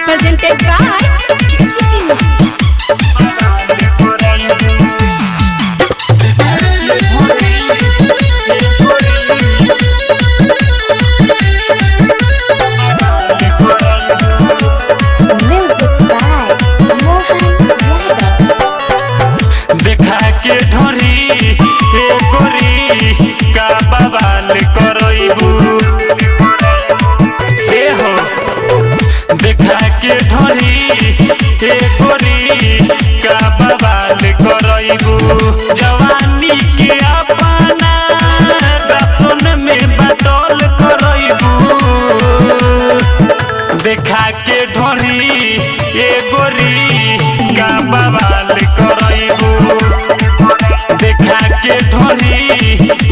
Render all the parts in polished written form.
presented by देखा के ढोरी ए गोरी का बवाल करइबू ए हो देखा के ढोरी ए गोरी का बवाल करइबू जवानी के अपना दसन में बदल करइबू देखा के ढोरी ए गोरी का बवाल करइबू देखा के ढोरी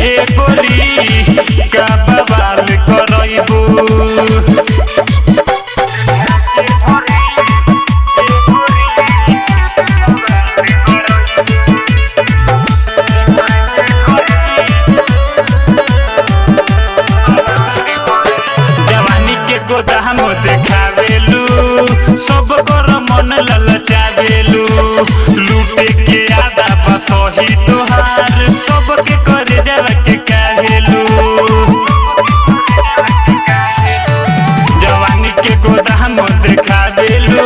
ए गोरी का बवाल करइबू जवानी के गोदाम देखावेलू सब कर मन ललचावेलू लूटे के आदा बसही तोहार सबके करे जरा के काहेलू जवानी के गोदाम देखावेलू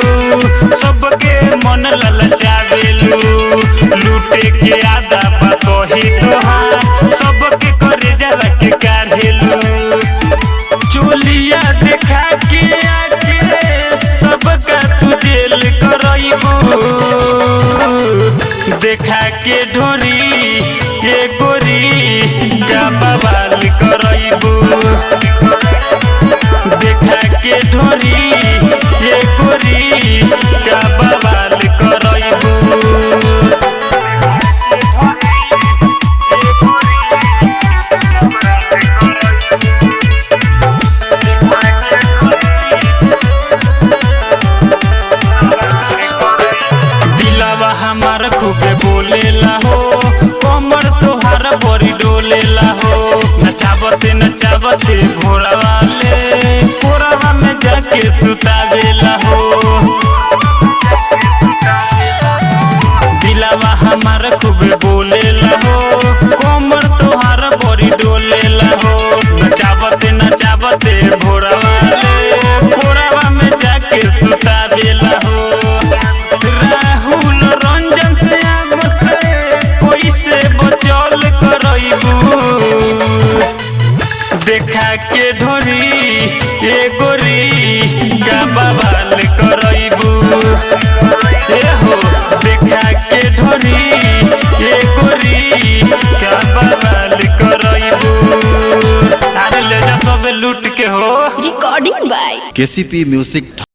सबके मन ललचावेलू लूटे के आदा बसही तोहार सबके करे जरा के काहेलू चोलिया देखा के आके सबका तू जेल करइबू देखा के ढोरी ए गोरी का बवाल करइबू देखा के ढोरी ए गोरी का बवाल करइबू हमार खूबे बोलेला हो कमर तोहार बड़ी डोलेला हो नचावते नचावते भोरा वाले कोरावा में जाके सुतावेला हो दिलावा हमार खूबे बोलेला हो कमर तोहार बड़ी डोलेला हो नचावते नचावते भोरा वाले कोरावा में जाके सुतावेला हो राहुल रंजन से कोई से बचल करइबू देखा के ढोरी ए गोरी का बवाल करइबू ए हो देखा के ढोरी ए गोरी का बवाल करइबू अरे ले जा सब लूट के हो recording by केसीपी म्यूजिक।